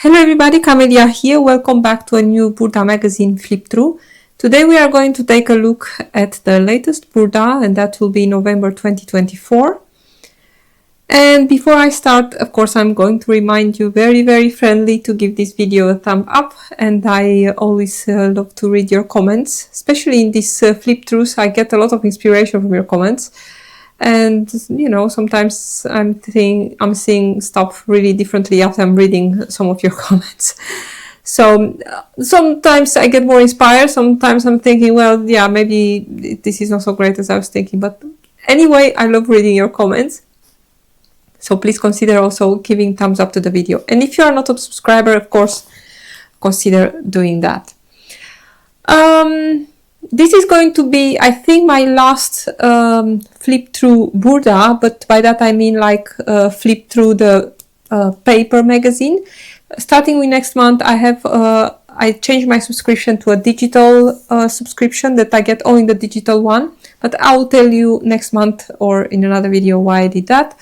Hello everybody, Camelia here. Welcome back to a new Burda Magazine flip through. Today we are going to take a look at the latest Burda, and that will be November 2024. And before I start, of course, I'm going to remind you very friendly to give this video a thumb up, and I always love to read your comments, especially in these flip throughs. I get a lot of inspiration from your comments. And you know, sometimes I'm seeing stuff really differently after I'm reading some of your comments. So sometimes I get more inspired, sometimes I'm thinking, well, yeah, maybe this is not so great as I was thinking. But anyway, I love reading your comments. So please consider also giving thumbs up to the video. And if you are not a subscriber, of course, consider doing that. This is going to be, I think, my last flip through Burda, but by that I mean like flip through the paper magazine. Starting with next month, I changed my subscription to a digital subscription that I get only the digital one, but I'll tell you next month or in another video why I did that.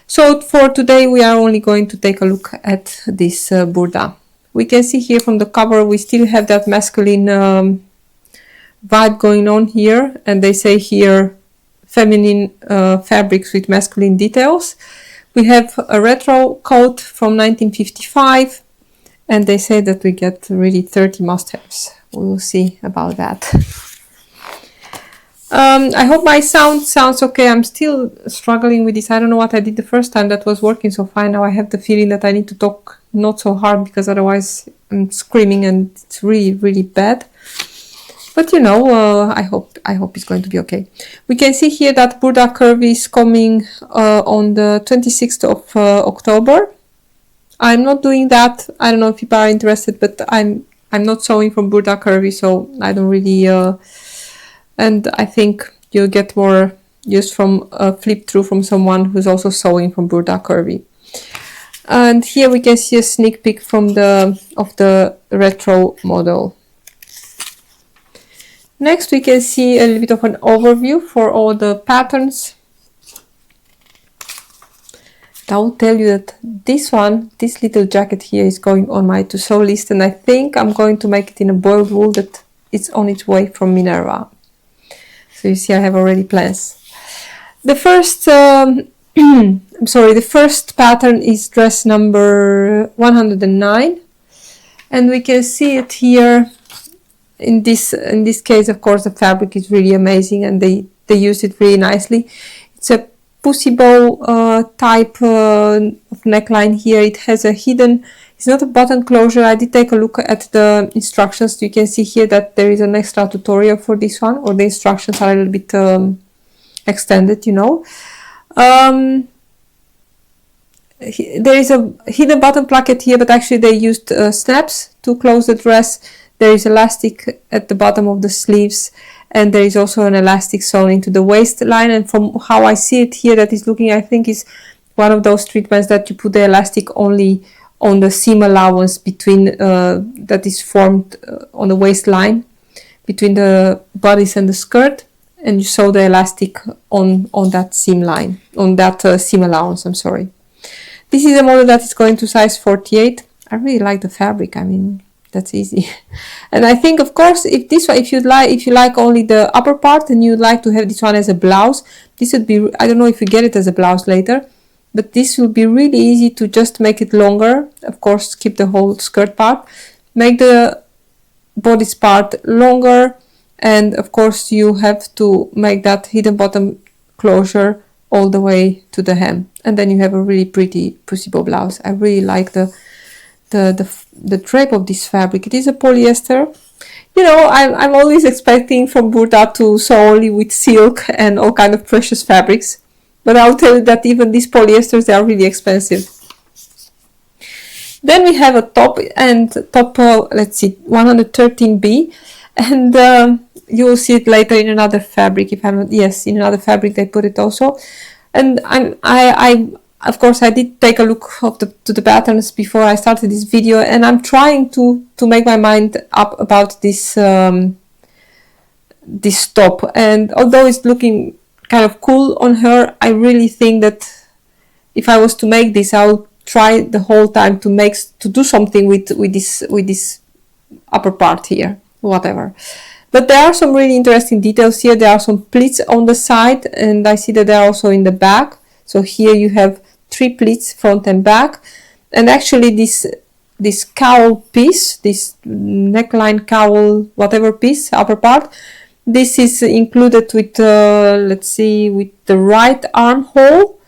So for today, we are only going to take a look at this Burda. We can see here from the cover, we still have that masculine vibe going on here, and they say here feminine fabrics with masculine details. We have a retro coat from 1955, and they say that we get really 30 must-haves. We will see about that. I hope my sound sounds okay. I'm still struggling with this. I don't know what I did the first time that was working so fine. Now I have the feeling that I need to talk not so hard, because otherwise I'm screaming and it's really bad. But you know, I hope it's going to be okay. We can see here that Burda Curvy is coming on the 26th of October. I'm not doing that. I don't know if people are interested, but I'm not sewing from Burda Curvy, so I don't really. And I think you'll get more use from a flip through from someone who's also sewing from Burda Curvy. And here we can see a sneak peek from the retro model. Next, we can see a little bit of an overview for all the patterns. I will tell you that this little jacket here is going on my to-sew list, and I think I'm going to make it in a boiled wool that it's on its way from Minerva. So you see, I have already plans. The first, the first pattern is dress number 109, and we can see it here. In this case, of course, the fabric is really amazing, and they use it really nicely. It's a pussy bow type of neckline here. It has a hidden, it's not a button closure. I did take a look at the instructions. You can see here that there is an extra tutorial for this one, or the instructions are a little bit extended, you know. There is a hidden button placket here, but actually they used snaps to close the dress. There is elastic at the bottom of the sleeves, and there is also an elastic sewn into the waistline. And from how I see it here, that is looking, I think, is one of those treatments that you put the elastic only on the seam allowance between that is formed on the waistline between the bodice and the skirt, and you sew the elastic on that seam line, on that seam allowance. I'm sorry. This is a model that is going to size 48. I really like the fabric. I mean, that's easy. And I think, of course, if you like only the upper part and you'd like to have this one as a blouse, this would be, I don't know if you get it as a blouse later, but this will be really easy to just make it longer. Of course, keep the whole skirt part, make the bodice part longer, and of course you have to make that hidden bottom closure all the way to the hem, and then you have a really pretty pussy bow blouse. I really like the drape of this fabric. It is a polyester. You know, I'm always expecting from Burda to sew only with silk and all kind of precious fabrics, but I'll tell you that even these polyesters, they are really expensive. Then we have a top, and top, let's see, 113B, and you will see it later in another fabric. If I'm not, yes, in another fabric they put it also. And I of course, I did take a look to the patterns before I started this video, and I'm trying to make my mind up about this this top. And although it's looking kind of cool on her, I really think that if I was to make this, I would try the whole time to do something with this upper part here, whatever. But there are some really interesting details here. There are some pleats on the side, and I see that they're also in the back. So here you have 3 pleats, front and back. And actually this cowl piece, this neckline cowl, whatever piece, upper part, this is included with, let's see, with the right armhole.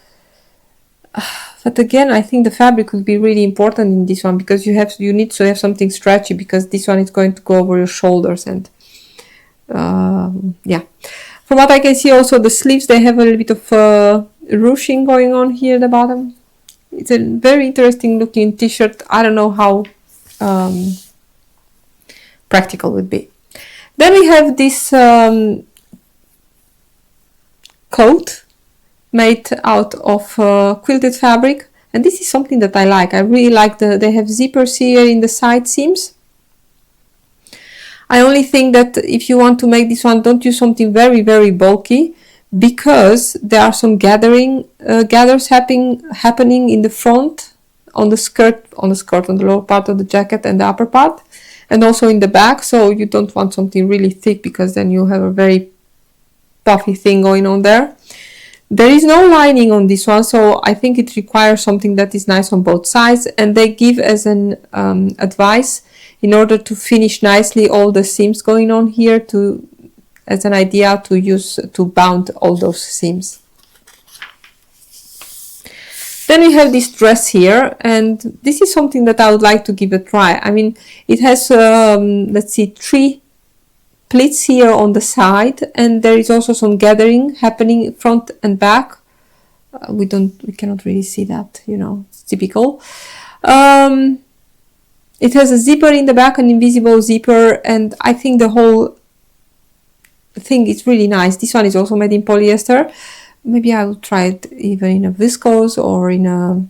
But again, I think the fabric will be really important in this one, because you need to have something stretchy, because this one is going to go over your shoulders. And yeah, from what I can see, also the sleeves, they have a little bit of ruching going on here at the bottom. It's a very interesting looking t-shirt. I don't know how practical it would be. Then we have this coat made out of quilted fabric, and this is something that I like. I really like they have zippers here in the side seams. I only think that if you want to make this one, don't use something very, very bulky, because there are some gathers happening in the front, on the lower part of the jacket and the upper part, and also in the back. So you don't want something really thick, because then you have a very puffy thing going on there. There is no lining on this one, so I think it requires something that is nice on both sides, and they give as an advice, in order to finish nicely all the seams going on here, as an idea to bound all those seams. Then we have this dress here, and this is something that I would like to give a try. I mean, it has let's see, 3 pleats here on the side, and there is also some gathering happening front and back. We cannot really see that, you know, it's typical. It has a zipper in the back, an invisible zipper, and I think the whole thing is really nice. This one is also made in polyester. Maybe I will try it even in a viscose or in a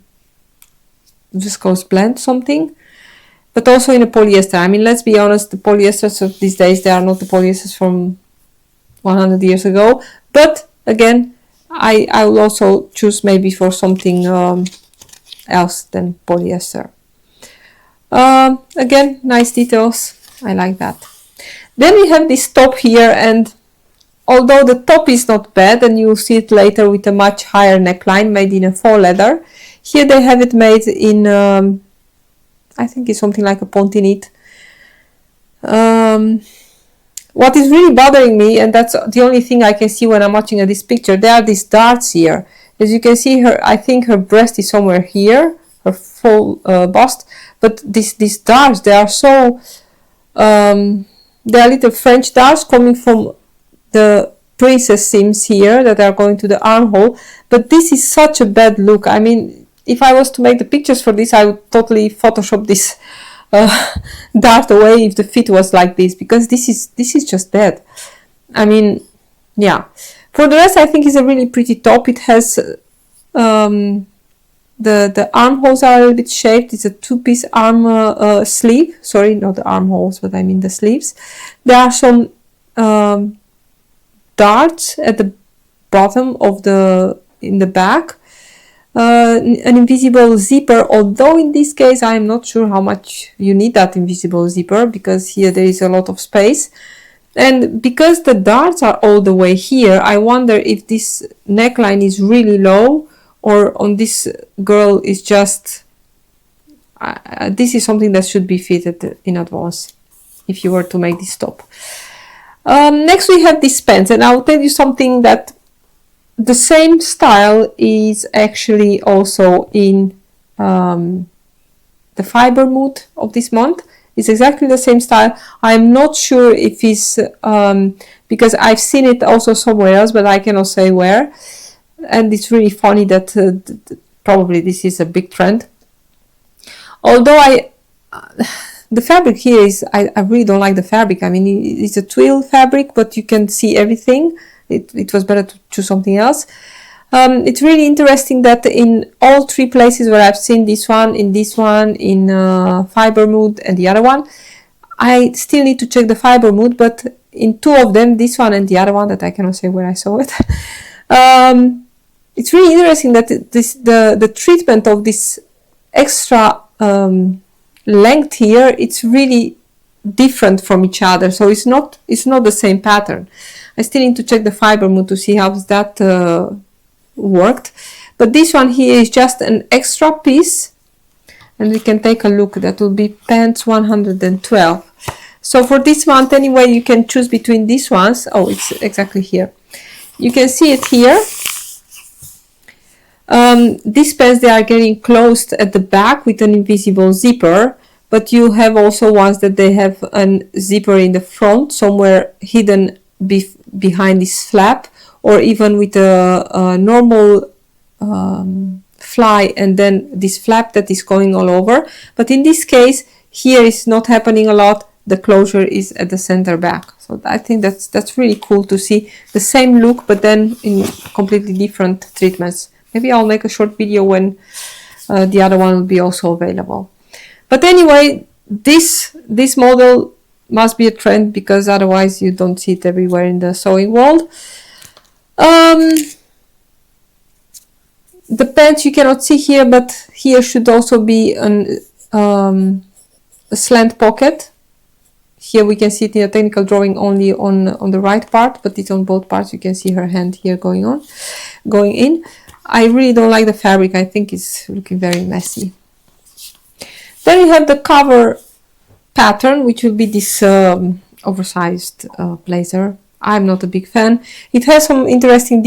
viscose blend something, but also in a polyester. I mean, let's be honest, the polyesters of these days, they are not the polyesters from 100 years ago. But again, I will also choose maybe for something else than polyester. Again, nice details. I like that. Then we have this top here, and although the top is not bad, and you'll see it later with a much higher neckline made in a faux leather, here they have it made in I think it's something like a ponte knit. What is really bothering me, and that's the only thing I can see when I'm watching this picture, there are these darts here. As you can see, I think her breast is somewhere here, her full bust, but these darts, they are so they are little French darts coming from the princess seams here that are going to the armhole, but this is such a bad look. I mean, if I was to make the pictures for this, I would totally Photoshop this dart away if the fit was like this, because this is just bad. I mean, yeah. For the rest, I think it's a really pretty top. It has the armholes are a little bit shaped. It's a 2-piece arm sleeve. Sorry, not the armholes, but I mean the sleeves. There are some darts at the bottom of in the back. An invisible zipper, although in this case I am not sure how much you need that invisible zipper, because here there is a lot of space. And because the darts are all the way here, I wonder if this neckline is really low, or on this girl is just this is something that should be fitted in advance if you were to make this top. Next we have this pants, and I'll tell you something, that the same style is actually also in the fiber mood of this month. It's exactly the same style. I'm not sure if it's because I've seen it also somewhere else, but I cannot say where. And it's really funny that probably this is a big trend. Although the fabric here is, I really don't like the fabric. I mean, it's a twill fabric, but you can see everything. It was better to choose something else. It's really interesting that in all 3 places where I've seen this one, in fiber mood and the other one, I still need to check the fiber mood, but in 2 of them, this one and the other one that I cannot say where I saw it, it's really interesting that the treatment of this extra length here, it's really different from each other, so it's not the same pattern. I still need to check the fiber mood to see how that worked, but this one here is just an extra piece, and we can take a look. That will be pants 112. So for this month anyway, you can choose between these ones. Oh, it's exactly here. You can see it here. These pants, they are getting closed at the back with an invisible zipper, but you have also ones that they have a zipper in the front, somewhere hidden behind this flap, or even with a normal fly and then this flap that is going all over. But in this case, here is not happening a lot. The closure is at the center back. So I think that's really cool to see the same look, but then in completely different treatments. Maybe I'll make a short video when the other one will be also available. But anyway, this model must be a trend, because otherwise you don't see it everywhere in the sewing world. The pants you cannot see here, but here should also be a slant pocket. Here we can see it in a technical drawing only on the right part, but it's on both parts. You can see her hand here going in. I really don't like the fabric. I think it's looking very messy. Then we have the cover pattern, which will be this oversized blazer. I'm not a big fan. It has some interesting,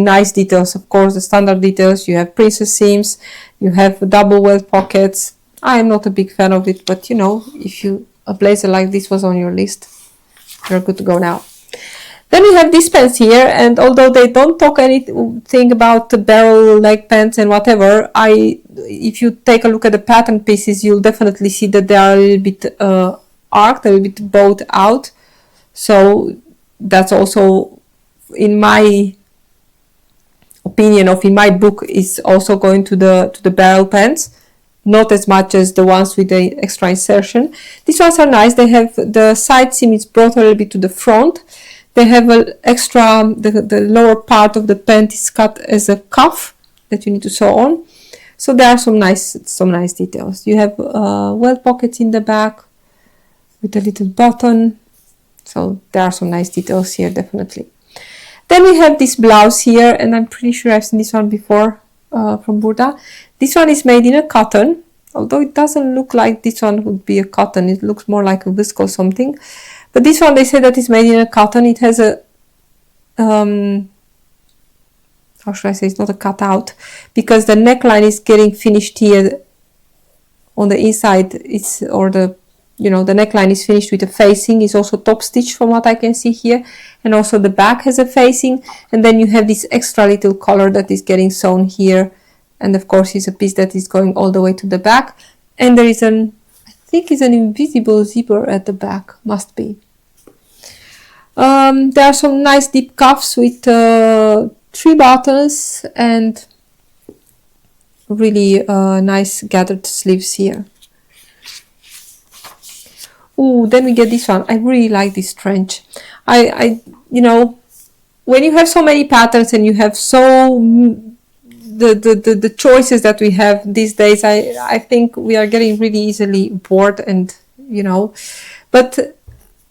nice details. Of course, the standard details. You have princess seams. You have double welt pockets. I'm not a big fan of it, but you know, if a blazer like this was on your list, you're good to go now. Then we have these pants here, and although they don't talk anything about the barrel leg pants and whatever, if you take a look at the pattern pieces, you'll definitely see that they are a little bit arched, a little bit bowed out. So that's also, in my opinion, in my book, is also going to the barrel pants. Not as much as the ones with the extra insertion. These ones are nice. They have the side seam is brought a little bit to the front. They have an extra, the lower part of the pant is cut as a cuff that you need to sew on. So there are some nice details. You have welt pockets in the back with a little button. So there are some nice details here, definitely. Then we have this blouse here, and I'm pretty sure I've seen this one before from Burda. This one is made in a cotton, although it doesn't look like this one would be a cotton. It looks more like a viscose something. But this one, they say that it's made in a cotton. It has a, how should I say, it's not a cutout, because the neckline is getting finished here on the inside. The neckline is finished with a facing. It's also top stitched from what I can see here. And also the back has a facing. And then you have this extra little collar that is getting sewn here. And of course, it's a piece that is going all the way to the back. And there is I think it's an invisible zipper at the back, must be. There are some nice deep cuffs with 3 buttons and really nice gathered sleeves here. Ooh, then we get this one. I really like this trench. When you have so many patterns and you have the choices that we have these days, I think we are getting really easily bored, and but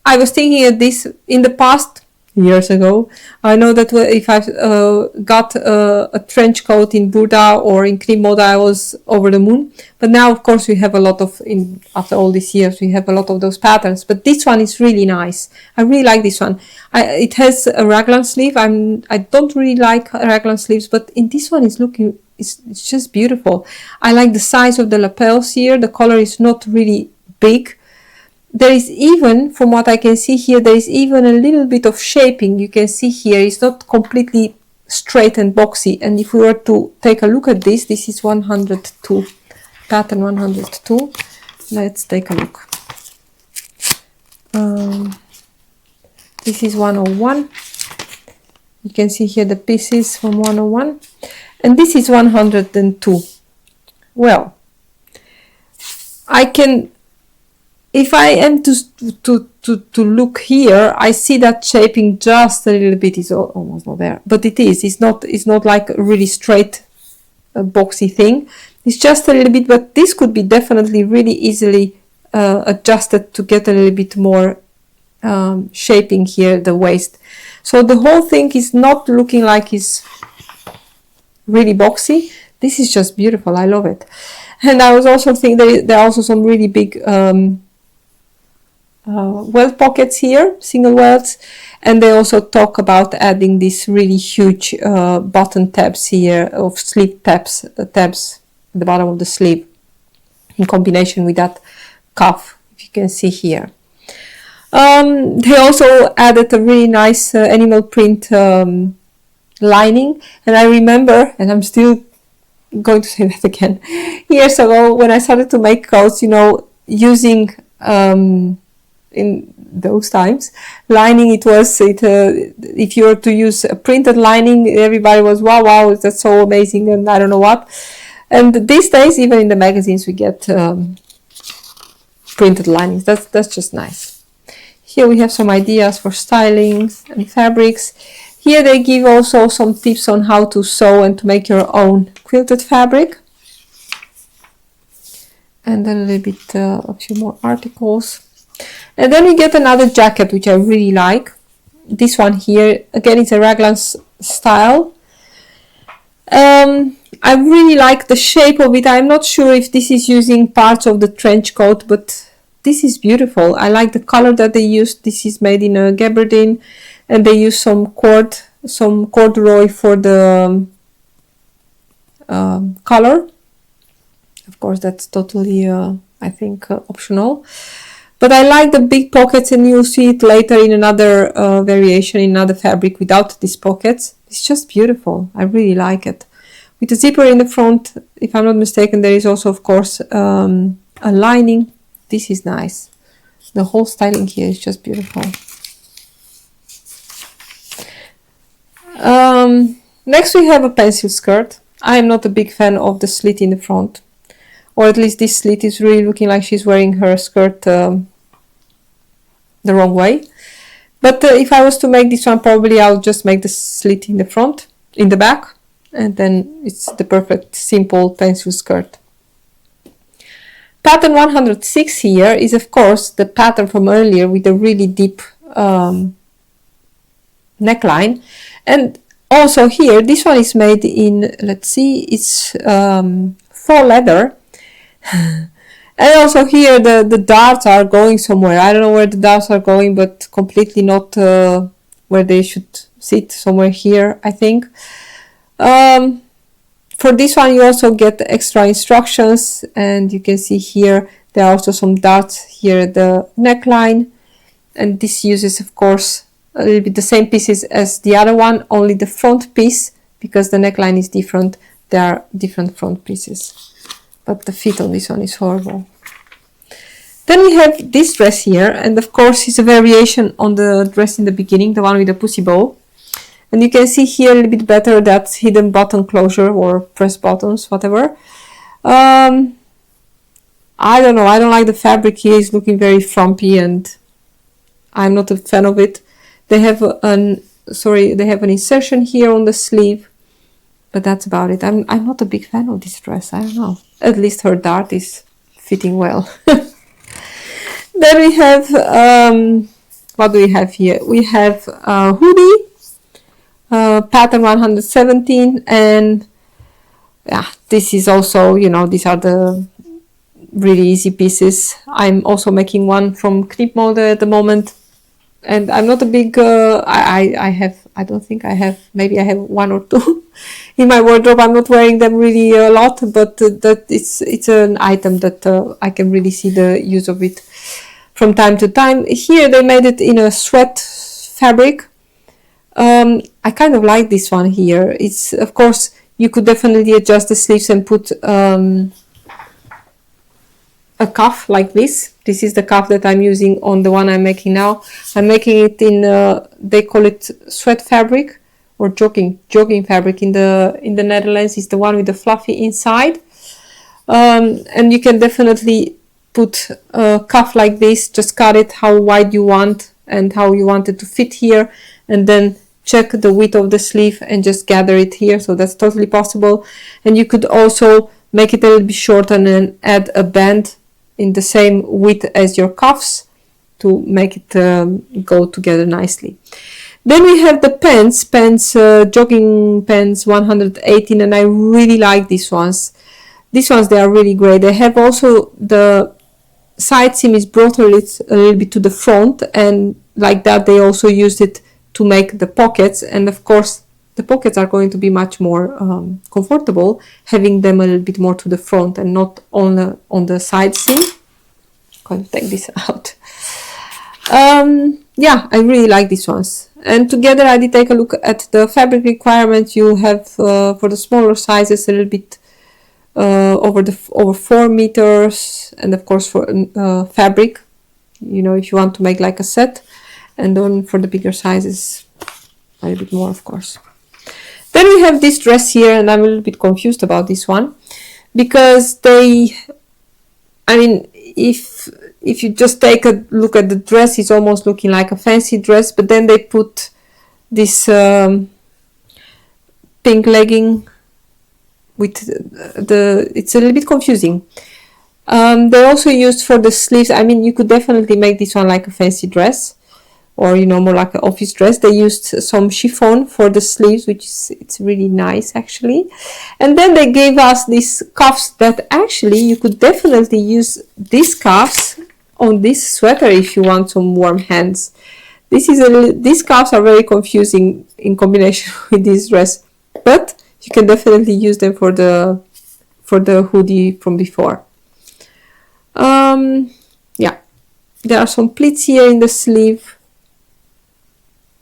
I was thinking of this in the past, years ago. I know that if I've got a trench coat in Burda or in Cream Moda, I was over the moon. But now, of course, we have a lot of, after all these years, we have a lot of those patterns. But this one is really nice. I really like this one. It has a raglan sleeve. I don't really like raglan sleeves, but in this one it's just beautiful. I like the size of the lapels here. The collar is not really big. There is even, from what I can see here, there is even a little bit of shaping. You can see here, it's not completely straight and boxy. And if we were to take a look at this is 102, pattern 102. Let's take a look. This is 101. You can see here the pieces from 101. And this is 102. Well, if I am to look here, I see that shaping just a little bit is almost not there, but it is. It's not like a really straight boxy thing. It's just a little bit, but this could be definitely really easily adjusted to get a little bit more shaping here, the waist. So the whole thing is not looking like it's really boxy. This is just beautiful. I love it. And I was also thinking there are also some really big welt pockets here, single welts, and they also talk about adding these really huge button tabs here, of sleeve tabs at the bottom of the sleeve, in combination with that cuff, if you can see here. They also added a really nice animal print lining, and I remember, and I'm still going to say that again, years ago when I started to make coats, you know, using in those times lining, if you were to use a printed lining, everybody was wow, that's so amazing, and I don't know what. And these days, even in the magazines, we get printed linings. That's just nice. Here we have some ideas for styling and fabrics. Here they give also some tips on how to sew and to make your own quilted fabric. And then a little bit, a few more articles. And then we get another jacket, which I really like. This one here, again, it's a raglan style. I really like the shape of it. I'm not sure if this is using parts of the trench coat, but this is beautiful. I like the color that they used. This is made in a gabardine, and they use some corduroy for the color. Of course, that's totally, I think, optional. But I like the big pockets, and you'll see it later in another variation, in another fabric without these pockets. It's just beautiful. I really like it. With the zipper in the front, if I'm not mistaken, there is also, of course, a lining. This is nice. The whole styling here is just beautiful. Next we have a pencil skirt. I am not a big fan of the slit in the front. Or at least this slit is really looking like she's wearing her skirt the wrong way. But if I was to make this one, probably I'll just make the slit in the front, in the back, and then it's the perfect simple pencil skirt. Pattern 106 here is, of course, the pattern from earlier with a really deep neckline. And also here, this one is made in, let's see, it's faux leather. And also here the darts are going somewhere. I don't know where the darts are going, but completely not where they should sit, somewhere here, I think. For this one you also get extra instructions, and you can see here there are also some darts here at the neckline, and this uses, of course, a little bit the same pieces as the other one, only the front piece, because the neckline is different, there are different front pieces. But the fit on this one is horrible. Then we have this dress here, and of course it's a variation on the dress in the beginning, the one with the pussy bow. And you can see here a little bit better that hidden button closure or press buttons, whatever. I don't know, I don't like the fabric here, it's looking very frumpy and I'm not a fan of it. They have an insertion here on the sleeve, but that's about it. I'm not a big fan of this dress, I don't know. At least her dart is fitting well. Then we have, what do we have here? We have a hoodie, pattern 117, and yeah, this is also, you know, these are the really easy pieces. I'm also making one from Knip Mode at the moment, and I'm not a big, I don't think I have, maybe I have one or two in my wardrobe. I'm not wearing them really a lot, but that it's an item that I can really see the use of it from time to time. Here they made it in a sweat fabric. I kind of like this one here. It's, of course, you could definitely adjust the sleeves and put a cuff like this. This is the cuff that I'm using on the one I'm making now. I'm making it in, they call it sweat fabric or jogging fabric in the Netherlands. It's the one with the fluffy inside. And you can definitely put a cuff like this, just cut it how wide you want and how you want it to fit here, and then check the width of the sleeve and just gather it here. So that's totally possible. And you could also make it a little bit short, and then add a band in the same width as your cuffs to make it go together nicely. Then we have the pants, jogging pants 118, and I really like these ones. These ones, they are really great. They have also the side seam is brought a little bit to the front, and like that they also used it to make the pockets, and of course the pockets are going to be much more comfortable having them a little bit more to the front and not on the side seam. I'm going to take this out. Yeah, I really like these ones. And together I did take a look at the fabric requirement. You have for the smaller sizes a little bit over 4 meters, and of course for fabric, you know, if you want to make like a set, and then for the bigger sizes a little bit more, of course. Then we have this dress here, and I'm a little bit confused about this one, because if you just take a look at the dress, it's almost looking like a fancy dress, but then they put this pink legging with it's a little bit confusing. They also used for the sleeves, I mean, you could definitely make this one like a fancy dress, or, you know, more like an office dress. They used some chiffon for the sleeves, which is, it's really nice actually. And then they gave us these cuffs that actually you could definitely use these cuffs on this sweater if you want some warm hands. These cuffs are very confusing in combination with this dress, but you can definitely use them for the hoodie from before. Yeah, there are some pleats here in the sleeve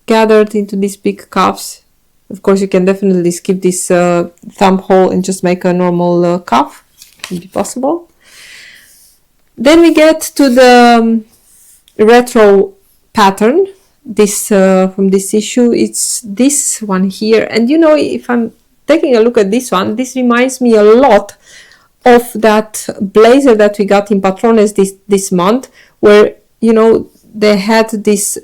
gathered into these big cuffs. Of course, you can definitely skip this thumb hole and just make a normal cuff. It would be possible. Then we get to the retro pattern. This from this issue, it's this one here, and you know, if I'm taking a look at this one, this reminds me a lot of that blazer that we got in Patrones this month, where, you know, they had this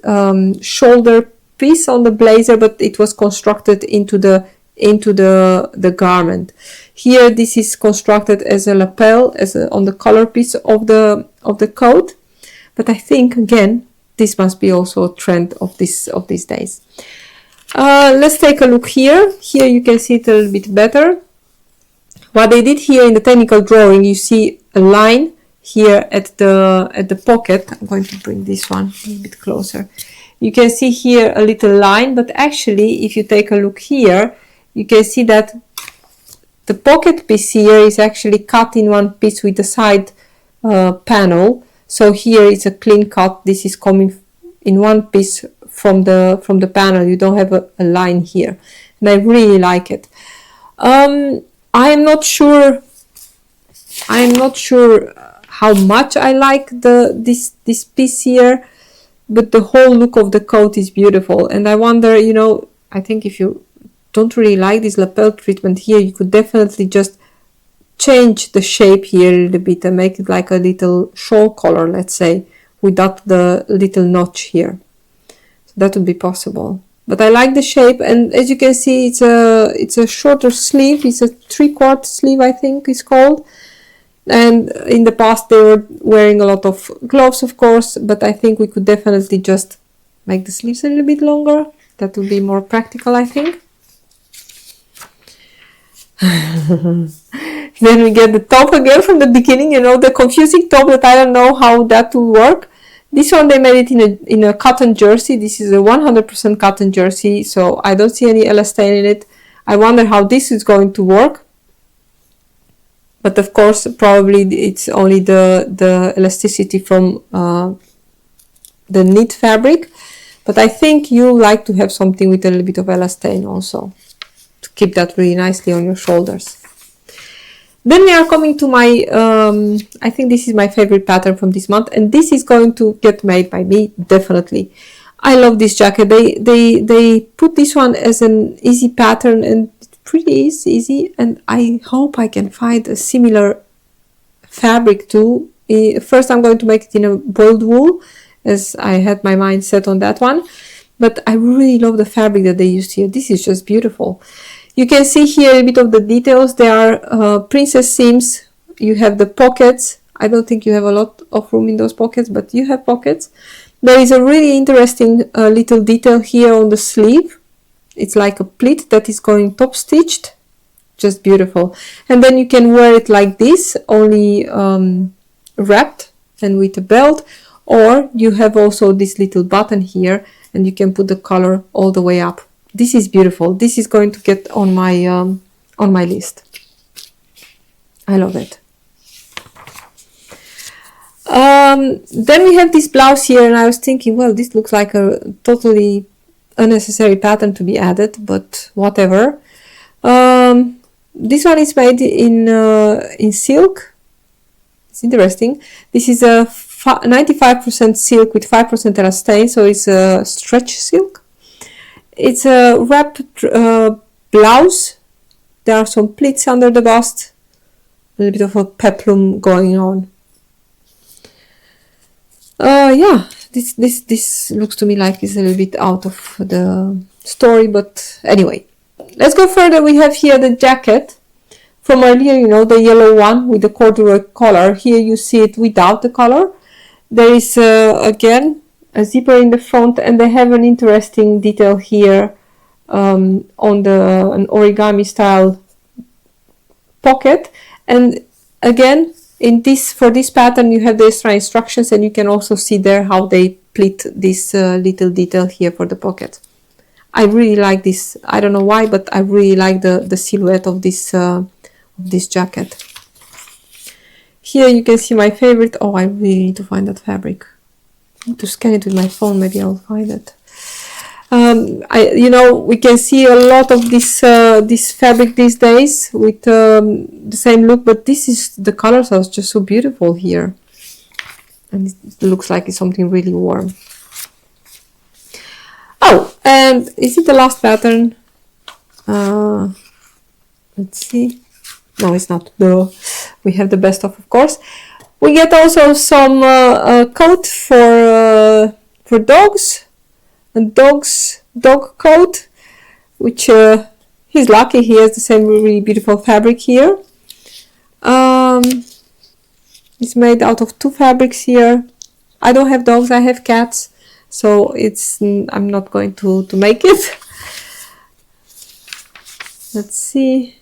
shoulder piece on the blazer, but it was constructed into the garment. Here this is constructed as a lapel, on the collar piece of the coat, but I think again this must be also a trend of these days. Let's take a look here. Here you can see it a little bit better. What they did here in the technical drawing, you see a line here at the pocket. I'm going to bring this one a little bit closer. You can see here a little line, but actually if you take a look here, you can see that the pocket piece here is actually cut in one piece with the side panel. So here it's a clean cut. This is coming in one piece from the panel. You don't have a line here, and I really like it. I'm not sure how much I like this piece here, but the whole look of the coat is beautiful. And I wonder, you know, I think if you don't really like this lapel treatment here, you could definitely just change the shape here a little bit and make it like a little shawl collar, let's say, without the little notch here. So that would be possible. But I like the shape, and as you can see, it's a shorter sleeve. It's a 3/4 sleeve, I think it's called. And in the past they were wearing a lot of gloves, of course, but I think we could definitely just make the sleeves a little bit longer. That would be more practical, I think. Then we get the top again from the beginning, you know, the confusing top that I don't know how that will work. This one they made it in a cotton jersey. This is a 100% cotton jersey, so I don't see any elastane in it. I wonder how this is going to work. But of course, probably it's only the elasticity from the knit fabric. But I think you like to have something with a little bit of elastane also, to keep that really nicely on your shoulders. Then we are coming to my, I think this is my favorite pattern from this month, and this is going to get made by me, definitely. I love this jacket. They put this one as an easy pattern, and it's pretty easy, and I hope I can find a similar fabric too. First I'm going to make it in a boiled wool, as I had my mind set on that one, but I really love the fabric that they used here. This is just beautiful. You can see here a bit of the details. There are princess seams. You have the pockets. I don't think you have a lot of room in those pockets, but you have pockets. There is a really interesting little detail here on the sleeve. It's like a pleat that is going top stitched. Just beautiful. And then you can wear it like this, only wrapped and with a belt, or you have also this little button here and you can put the collar all the way up. This is beautiful. This is going to get on my list. I love it. Then we have this blouse here, and I was thinking, well, this looks like a totally unnecessary pattern to be added, but whatever. This one is made in silk. It's interesting. This is a 95% silk with 5% elastane, so it's a stretch silk. It's a wrap blouse. There are some pleats under the bust. A little bit of a peplum going on. Yeah, this looks to me like it's a little bit out of the story, but anyway. Let's go further. We have here the jacket from earlier, you know, the yellow one with the corduroy collar. Here you see it without the collar. There is again a zipper in the front, and they have an interesting detail here on an origami style pocket. And again, for this pattern you have the extra instructions, and you can also see there how they pleat this little detail here for the pocket. I really like this. I don't know why, but I really like the silhouette of this jacket. Here you can see my favorite. Oh, I really need to find that fabric. I need to scan it with my phone. Maybe I'll find it. You know, we can see a lot of this fabric these days with the same look, but the colors are just so beautiful here, and it looks like it's something really warm. Oh, and is it the last pattern? Let's see. No, it's not. No, we have the best of course. We get also some coat for dogs. A dog coat, which he's lucky he has the same really beautiful fabric here. It's made out of two fabrics here. I don't have dogs, I have cats, so I'm not going to make it. Let's see.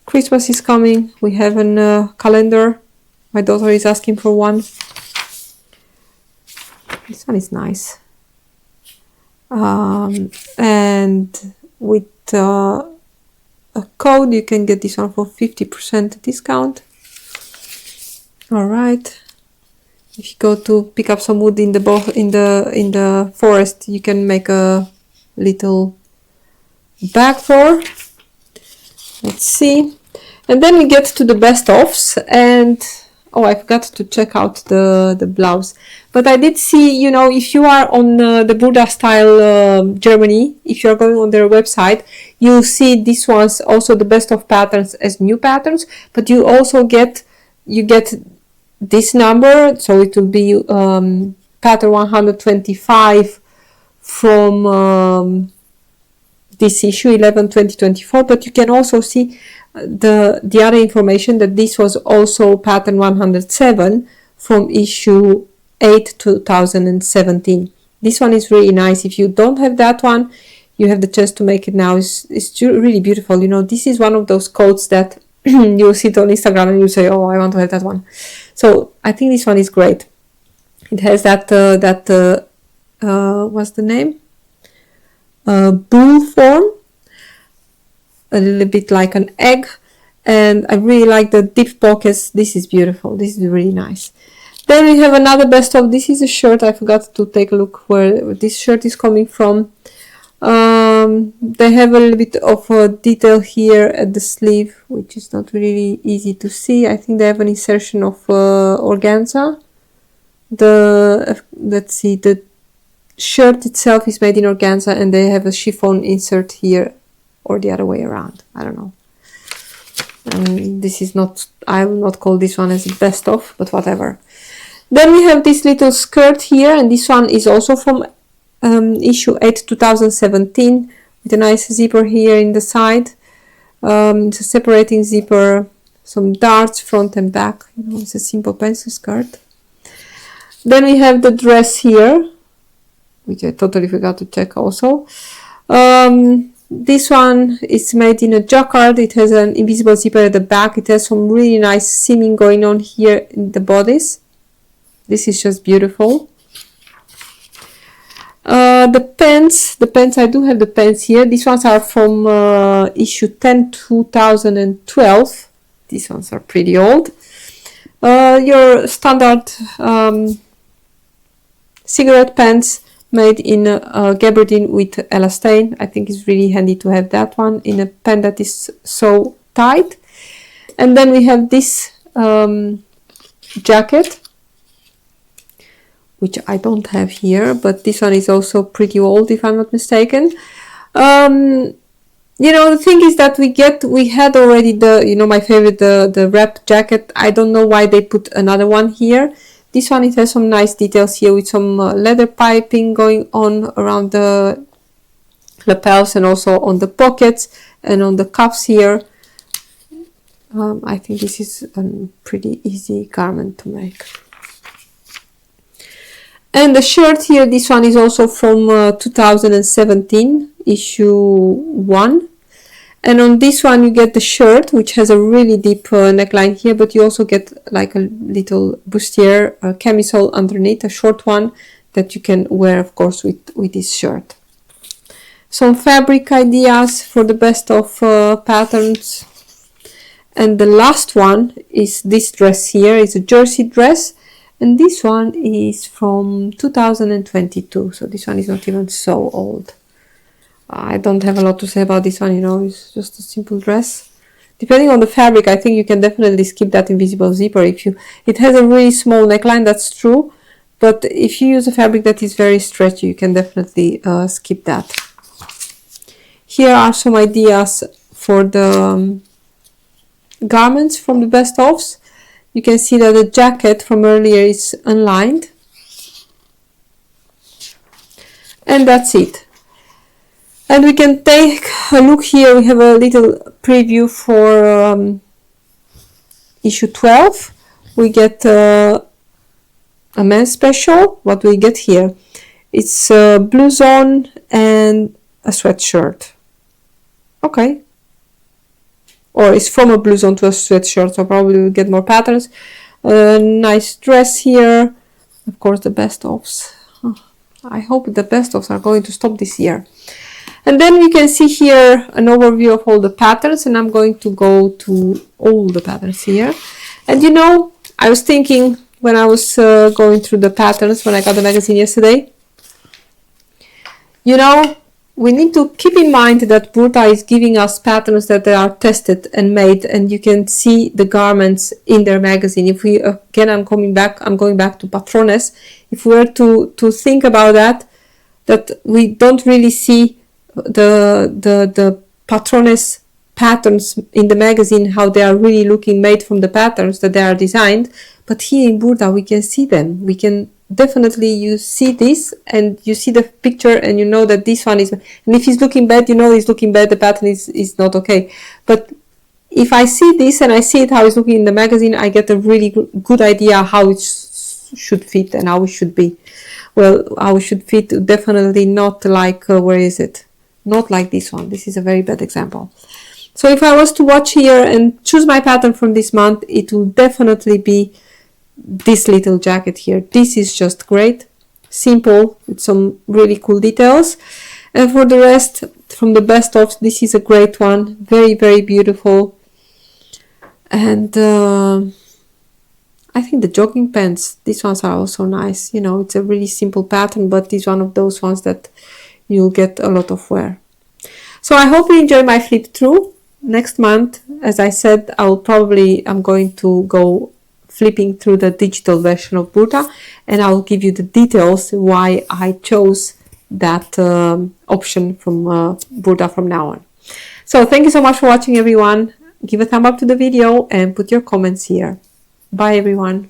Christmas is coming. We have a calendar. My daughter is asking for one. This one is nice. And with a code you can get this one for 50% discount. All right. If you go to pick up some wood in the forest, you can make a little bag for. Let's see. And then we get to the best ofs, and oh, I forgot to check out the blouse. But I did see, you know, if you are on the Burda Style Germany, if you're going on their website, you'll see these ones also the best of patterns as new patterns. But you also get this number, so it will be pattern 125 from this issue 11/2024. But you can also see the other information that this was also pattern 107 from issue 8 2017. This one is really nice. If you don't have that one, you have the chance to make it now. It's really beautiful. You know, this is one of those coats that you'll see it on Instagram and you'll say, oh, I want to have that one. So I think this one is great. It has that what's the name, bull form, a little bit like an egg, and I really like the deep pockets. This is beautiful. This is really nice. Then we have another best of. This is a shirt. I forgot to take a look where this shirt is coming from. They have a little bit of a detail here at the sleeve, which is not really easy to see. I think they have an insertion of organza. Let's see, the shirt itself is made in organza, and they have a chiffon insert here, or the other way around. I don't know. This is not, I will not call this one as best of, but whatever. Then we have this little skirt here, and this one is also from issue 8 2017, with a nice zipper here in the side. It's a separating zipper, some darts front and back. You know, it's a simple pencil skirt. Then we have the dress here, which I totally forgot to check also. This one is made in a jacquard. It has an invisible zipper at the back. It has some really nice seaming going on here in the bodice. This is just beautiful. The pants, I do have the pants here. These ones are from issue 10 2012. These ones are pretty old. Your standard cigarette pants made in gabardine with elastane. I think it's really handy to have that one in a pen that is so tight. And then we have this jacket, which I don't have here, but this one is also pretty old if I'm not mistaken. You know, the thing is that we had already the, you know, my favorite, the wrap jacket. I don't know why they put another one here. This one, it has some nice details here with some leather piping going on around the lapels and also on the pockets and on the cuffs here. I think this is a pretty easy garment to make. And the shirt here, this one is also from 2017, issue 1. And on this one you get the shirt, which has a really deep neckline here, but you also get like a little bustier camisole underneath, a short one that you can wear, of course, with this shirt. Some fabric ideas for the best of patterns. And the last one is this dress here. It's a jersey dress. And this one is from 2022. So this one is not even so old. I don't have a lot to say about this one, you know, it's just a simple dress. Depending on the fabric, I think you can definitely skip that invisible zipper. It has a really small neckline, that's true, but if you use a fabric that is very stretchy, you can definitely skip that. Here are some ideas for the garments from the best ofs. You can see that the jacket from earlier is unlined. And that's it. And we can take a look here. We have a little preview for issue 12. We get a men's special. What do we get here? It's a blouson and a sweatshirt. Okay. Or it's from a blouson to a sweatshirt, so probably we'll get more patterns. Nice dress here. Of course, the best ofs. I hope the best ofs are going to stop this year. And then we can see here an overview of all the patterns, and I'm going to go to all the patterns here. And you know, I was thinking when I was going through the patterns when I got the magazine yesterday, you know, we need to keep in mind that Burda is giving us patterns that they are tested and made, and you can see the garments in their magazine. If we, again, I'm going back to patrones. If we were to think about that we don't really see the patrones patterns in the magazine, how they are really looking made from the patterns that they are designed. But here in Burda we can see them. We can definitely, you see this and you see the picture and you know that this one is, and if he's looking bad, you know he's looking bad, the pattern is not okay. But if I see this and I see it how it's looking in the magazine, I get a really good idea how it should fit and how it should be. Well, how it should fit, definitely not like, where is it? Not like this one. This is a very bad example. So if I was to watch here and choose my pattern from this month, it will definitely be this little jacket here. This is just great, simple with some really cool details. And for the rest, from the best of, this is a great one, very, very beautiful. And I think the jogging pants, these ones are also nice. You know, it's a really simple pattern, but it's one of those ones that you'll get a lot of wear. So I hope you enjoy my flip through. Next month, as I said, I'm going to go flipping through the digital version of Burda, and I'll give you the details why I chose that option from Burda from now on. So thank you so much for watching, everyone. Give a thumb up to the video and put your comments here. Bye, everyone.